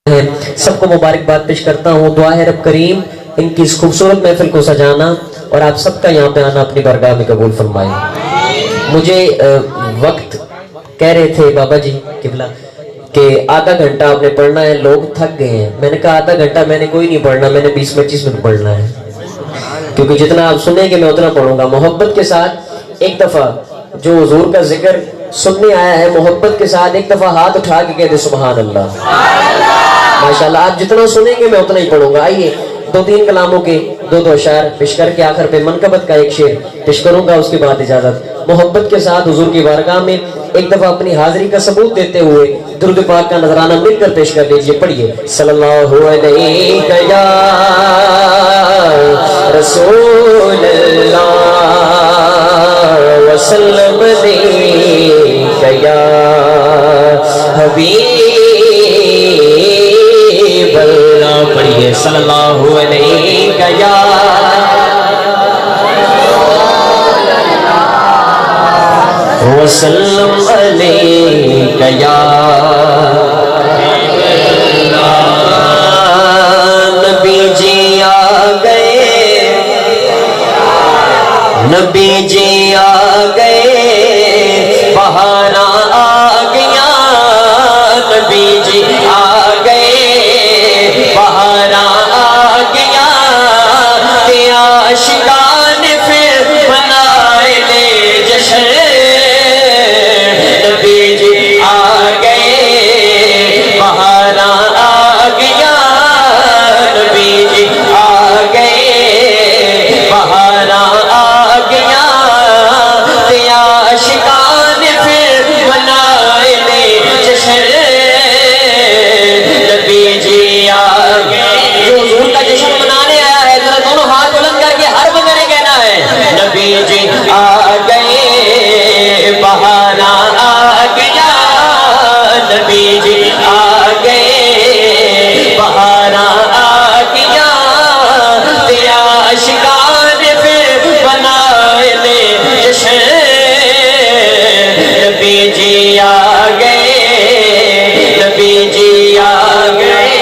سب کو مبارکباد پیش کرتا ہوں. دعا ہے رب کریم ان کی اس خوبصورت محفل کو سجانا اور آپ سب کا یہاں پہ آنا اپنی بارگاہ میں قبول فرمائے. مجھے وقت کہہ رہے تھے بابا جی قبلہ کہ آدھا گھنٹہ آپ نے پڑھنا ہے, لوگ تھک گئے ہیں. میں نے کہا آدھا گھنٹہ میں نے کوئی نہیں پڑھنا, میں نے 20-25 منٹ پڑھنا ہے, کیونکہ جتنا آپ سنیں گے میں اتنا پڑھوں گا. محبت کے ساتھ ایک دفعہ جو حضور کا ذکر سننے آیا ہے, محبت کے ساتھ ایک دفعہ ہاتھ اٹھا کے کہہ دے سبحان اللہ. ماشاءاللہ آپ جتنا سنیں گے میں اتنا ہی پڑھوں گا. آئیے 2-3 کلاموں کے 2 اشعار پیش کر کے آخر پہ منقبت کا ایک شعر پیش کروں گا, اس کے بعد اجازت. محبت کے ساتھ حضور کی بارگاہ میں ایک دفعہ اپنی حاضری کا ثبوت دیتے ہوئے درود پاک کا نذرانہ مل کر پیش کر لیجئے. پڑھیے صلی اللہ علیہ یا رسول اللہ وسلم علیہ یا حبیب اللہ. پڑھیے صلی اللہ علیہ یا وسلم علیہ یا نبی جی آ گئے, نبی جی آ گئے, بہاراں آ گیا, نبی جی آ گئے, بہاراں آ گیا, کہ عاشقان پھر منائے لے جشن. نبی جی آ گئے, بہاراں آ گیا, نبی جی آ گئے, بہاراں آ گیا, کہ عاشقان پھر منائے لے جشن. نبی جی آ گئے. جو حضور کا جشن منانے آیا ہے ذرا دونوں ہاتھ بلند کر کے ہر بندے نے کہنا ہے نبی جی آ گئے, بہاراں آ گیا, نبی جی آ گئے, بہاراں آ گیا, تیرا عاشقان پھر بنائے لے جشن. نبی جی آ گئے, نبی جی آ گئے,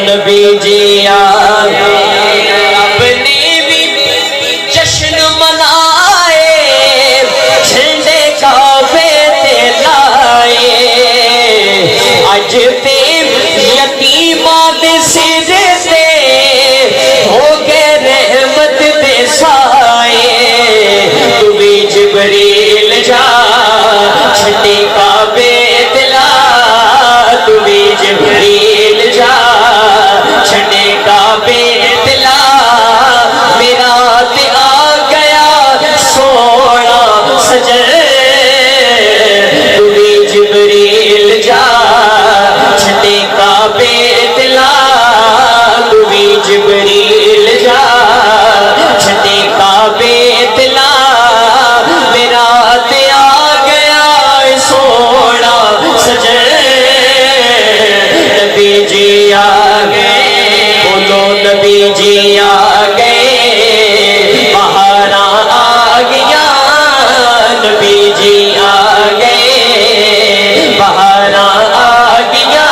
نبی جی آ گئے. اپنی بھی جشن منائے, جھنڈے کعبے تے لائے, اج تے یتیماں دے سر تے ہو گئے رحمت دے سائے. تو بھی جبریل جا چھٹی کعبے تے لا, تو بھی جبریل جا چھٹی کعبے تے لا, میرا تے آ گیا سونا سجن. تو بھی جبریل جا چھٹی کعبے تے لا, تو بھی جبریل جا چھٹی کعبے تے لا, میرا تے آ گیا سونا سجن. نبی جی آ گئے, بولو نبی جی آ گئے, بہاراں آ گیا, نبی جی آ گئے, بہاراں آ گیا,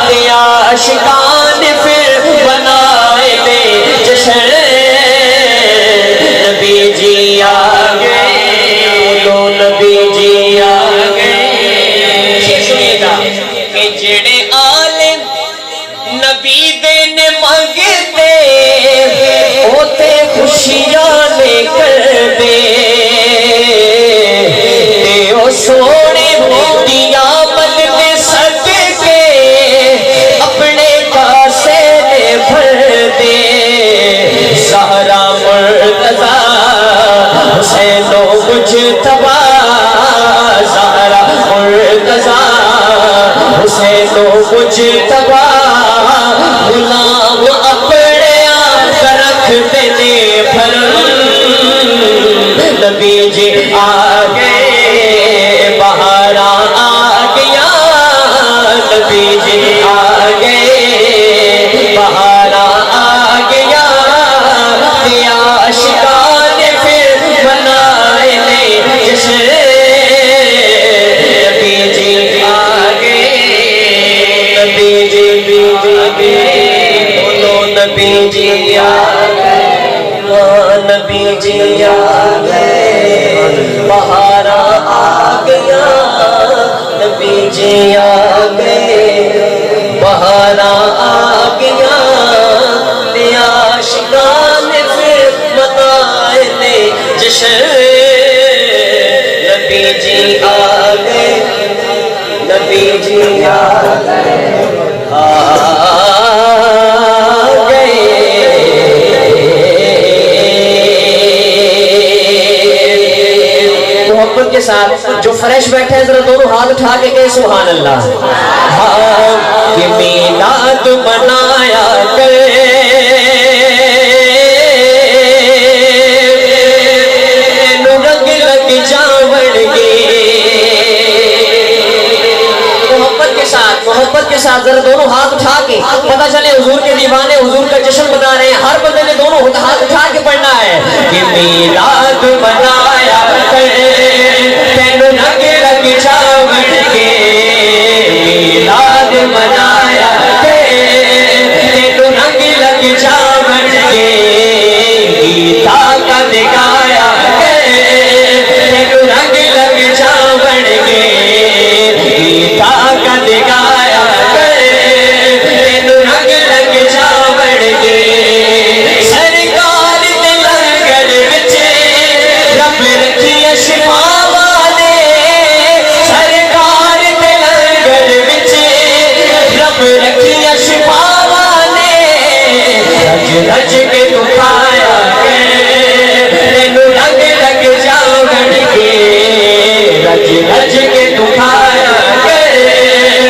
کہ عاشقان پھر بنائے لے جشن. نبی جی آ گئے, بولو نبی جی آ گئے. سنیے گا کہ جڑے عالم نبی دے نے منگتے اوتے خوشیاں لے کر دے, تے او سونے دیا مل دے صدقے اپنے کاسے لے بھر دے. زہرا مرتضی حسین و مجتبی, زہرا مرتضی حسین و مجتبی, غلام اپنے آپ رکھتے نے بھر. نبی جی آ گئے, بہاراں آ گیا, نبی جی آ گئے, بہاراں آ گیا, کہ عاشقان پھر بنائے لے جشن. نبی جی آ گئے, نبی نبی جی آ گئے نبی جی آ گئے محبت کے ساتھ جو فریش بیٹھے ہیں ذرا دونوں ہاتھ اٹھا کے کہیں سبحان اللہ کہ میلاد منایا کرے رنگ لگ جاون گے محبت کے ساتھ ذرا دونوں ہاتھ اٹھا کے پتہ چلے حضور کے دیوانے حضور کا جشن بنا رہے ہیں ہر بندے نے دونوں ہاتھ اٹھا کے پڑھنا ہے کہ میلاد منایا کرے تینوں رنگ لگ جاون گے میلاد منایا کرے تینوں رنگ لگ جاون گے گیتا کا دکھایا کرے تینوں رنگ لگ جاون گے گیتا کا دکھایا کرے تینوں رنگ لگ جاون گے سرکار دے لنگر وچ رب رکھی شفا والے سرکار دے لنگر وچ رب رکھی شفا والے رج رج کے تو کھایا کرے تینوں رنگ لگ جاون گے رج رج کے تو کھایا کرے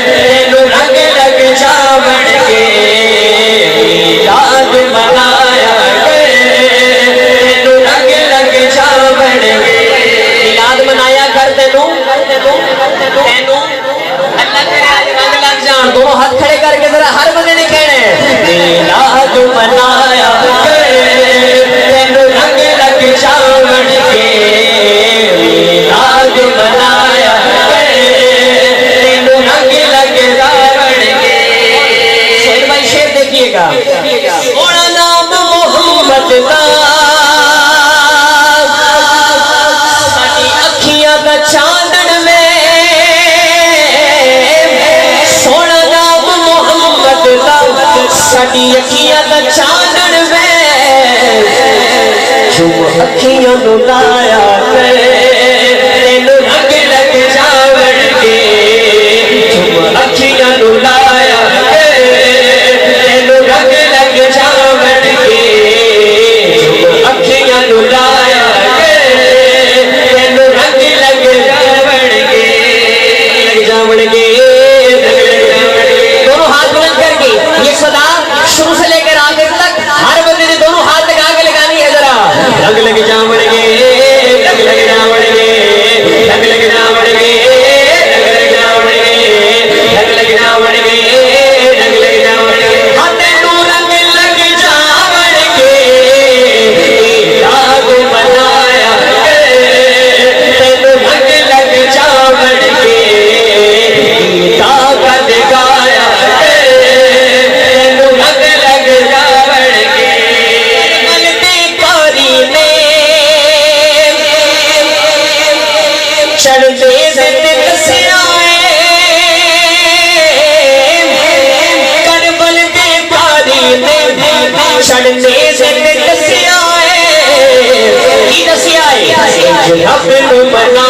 تینوں رنگ لگ جاون گے میلاد منایا کرے تینوں رنگ لگ جاون گے میلاد منایا کر تینوں اللہ کرے آج رنگ لگ جان دونوں ہاتھ کھڑے کر کے ذرا ہر بندے نے کہنا ہے میلاد منایا کرے تینوں رنگ لگ جاون گے میلاد منایا کرے تینوں رنگ لگ جاون گے شیر بھائی شیر دیکھیے گا سونا نام محمد دا ساڈی اکھیاں دا چاندن میں سونا نام محمد دا ساڈی اکھیاں دا چاندن میں جو اکھیاں نو لایا کرے تینوں رنگ لگ جاون گے جو اکھیاں نو لایا کرے تینوں رنگ لگ جاون گے جو اکھیاں نو لایا کرے تینوں رنگ لگ جاون گے دونوں ہاتھ بلند کر کے یہ صدا شروع سے لے کر آخر تک ہر بندے نے دونوں ہاتھ لگا کے لگانی ہے ذرا رنگ لگ جاون گے رنگ لگ جاون گے رنگ لگ جاون گے رنگ لگ جاون گے رنگ لگ جاون گے رنگ لگ جاون گے ہاں تینوں رنگ لگ جاون گے میلاد منایا کرے تینوں رنگ لگ جاون گے گیتا کا دکھایا کرے تینوں رنگ لگ جاون گے ملتے کاری میں چڑھتے زد دسیا کربل دے کاری میں چڑھتے زد دسیا کی دسیا ہے رب نو منا